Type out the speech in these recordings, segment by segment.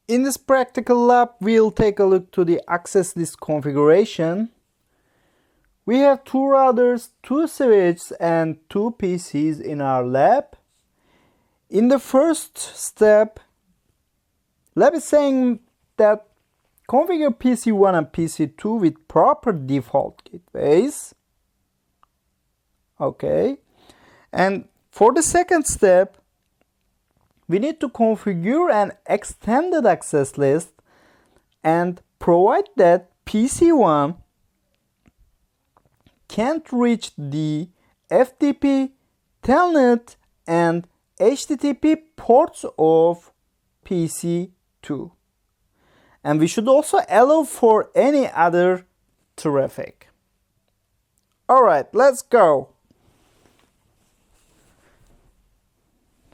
In this practical lab, we'll take a look to the access list configuration. We have 2 routers, 2 switches, and 2 PCs in our lab. In the first step, lab is saying that configure PC1 and PC2 with proper default gateways. Okay. And for the second step, we need to configure an extended access list and provide that PC1 can't reach the FTP, Telnet, and HTTP ports of PC2. And we should also allow for any other traffic. Alright, let's go.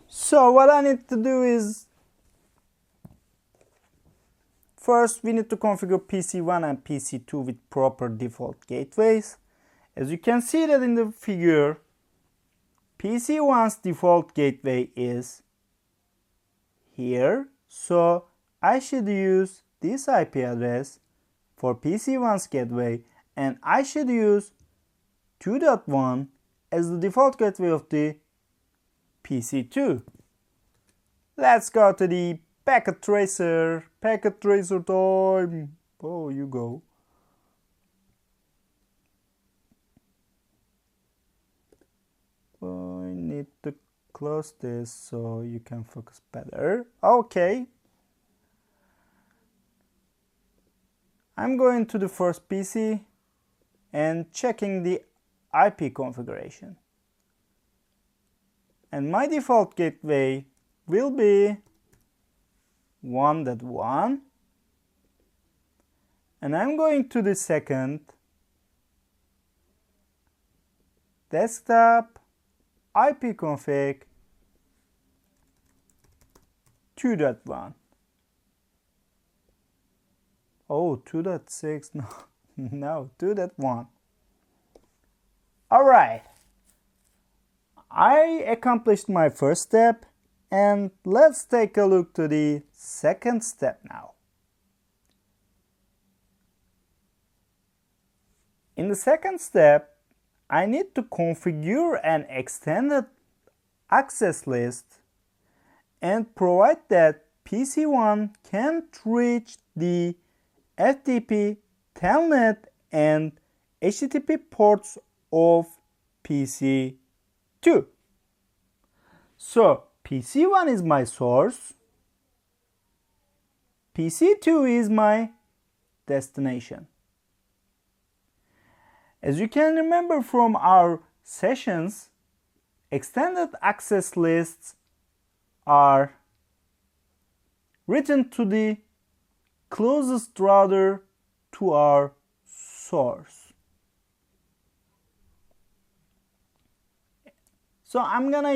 So what I need to do is, first we need to configure PC1 and PC2 with proper default gateways. As you can see that in the figure, PC1's default gateway is here. So I should use this IP address for PC1's gateway, and I should use 2.1 as the default gateway of the PC2. Let's go to the packet tracer. Packet tracer time. Oh, you go. I need to close this so you can focus better. Okay. I'm going to the first PC and checking the IP configuration. And my default gateway will be 1.1. And I'm going to the second desktop IP config 2.1. Oh, 2.6, no, no, 2.1. Alright, I accomplished my first step, and let's take a look to the second step now. In the second step, I need to configure an extended access list and provide that PC1 can't reach the FTP, Telnet, and HTTP ports of PC2. So PC1 is my source, PC2 is my destination. As you can remember from our sessions, extended access lists are written to the closest router to our source. So I'm gonna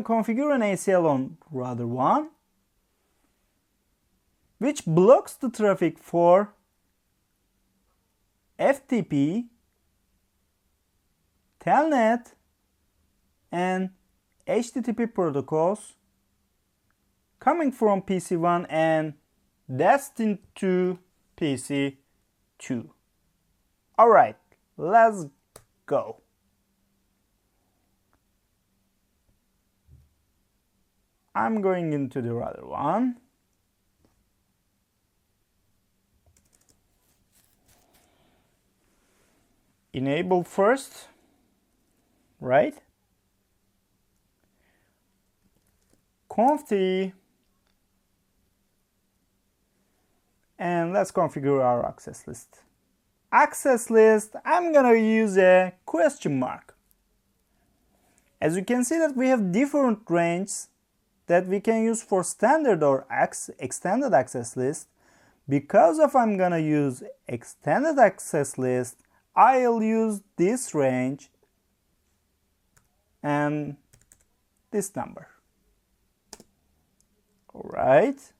configure an ACL on router 1, which blocks the traffic for FTP, Telnet, and HTTP protocols coming from PC1 and destined to PC2. Alright, let's go. I'm going into the router 1. Enable first, right? Conf, and let's configure our access list. Access list, I'm gonna use a question mark. As you can see that we have different ranges that we can use for standard or extended access list. Because of I'm gonna use extended access list, I'll use this range and this number. Alright.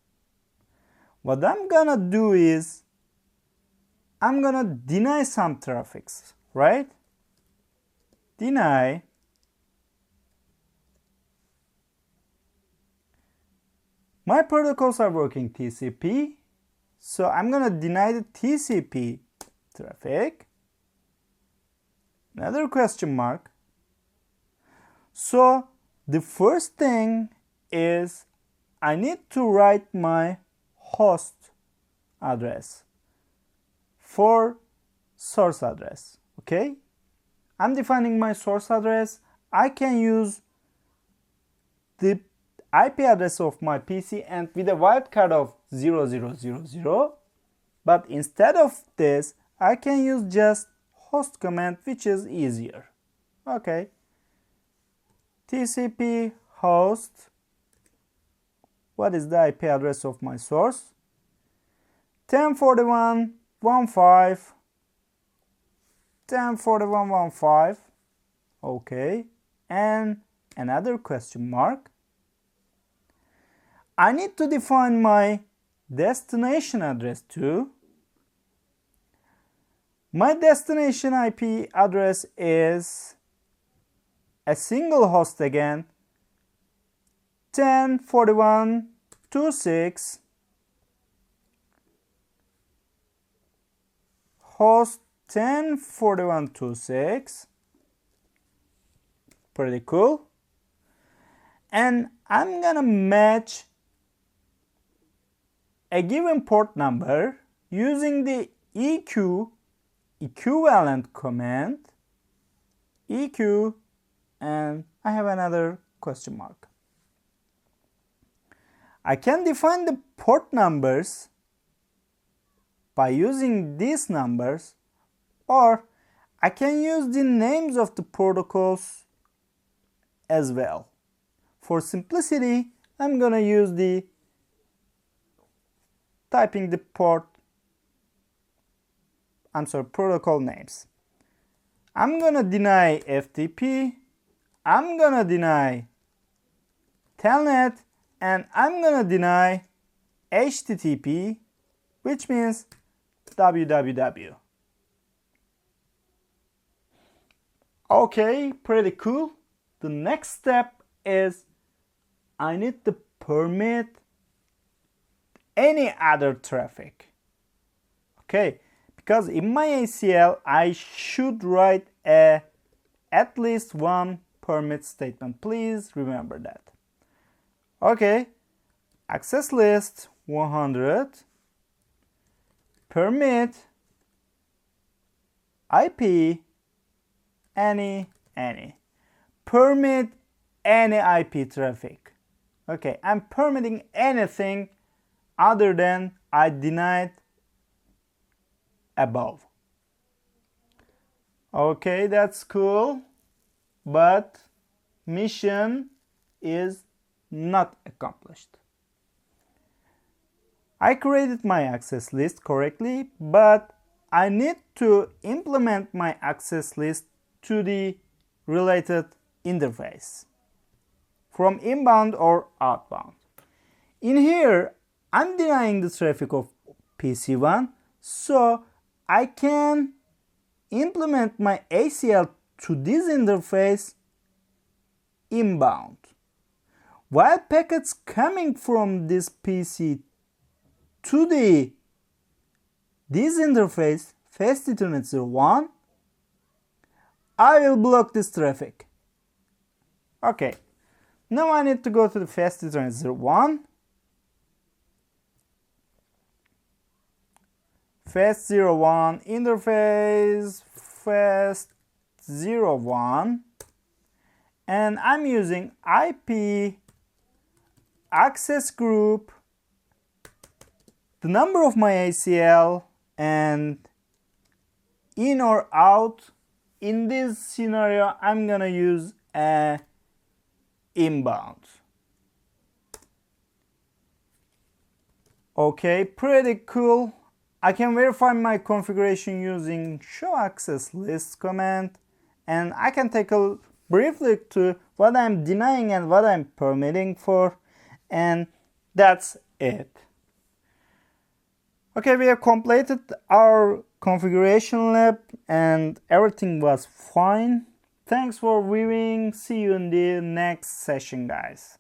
What I'm gonna do is I'm gonna deny some traffics, right? Deny My protocols are working TCP, so I'm gonna deny the TCP traffic. Another question mark. So the first thing is I need to write my host address for source address. Okay, I'm defining my source address. I can use the IP address of my PC and with a wildcard of 0000, but instead of this I can use just host command, which is easier. Okay, TCP host, what is the IP address of my source? 1041.15, 1041.15. Okay, and another question mark. I need to define my destination address too. My destination IP address is a single host again, 1041.26, host 1041.26. Pretty cool. And I'm gonna match a given port number using the EQ equivalent command, EQ, and I have another question mark. I can define the port numbers by using these numbers, or I can use the names of the protocols as well. For simplicity, I'm gonna use the typing the protocol names. I'm gonna deny FTP, I'm gonna deny Telnet, and I'm gonna deny HTTP, which means www. Okay, pretty cool. The next step is I need to permit any other traffic. Okay, because in my ACL I should write at least one permit statement. Please remember that. Okay, access list 100, permit IP any, permit any IP traffic. Okay, I'm permitting anything other than I denied above. Okay, that's cool, but mission is not accomplished. I created my access list correctly, but I need to implement my access list to the related interface from inbound or outbound. In here, I'm denying the traffic of PC1, so I can implement my ACL to this interface inbound. While packets coming from this PC to this interface, Fast Ethernet 01, I will block this traffic. Okay, now I need to go to the Fast Ethernet 01. Fast 01 interface, Fast 01, and I'm using IP access group, the number of my ACL, and in or out. In this scenario, I'm gonna use a inbound. Okay, pretty cool. I can verify my configuration using show access list command, and I can take a brief look to what I'm denying and what I'm permitting for, and that's it. Okay, we have completed our configuration lab and everything was fine. Thanks for viewing. See you in the next session, guys.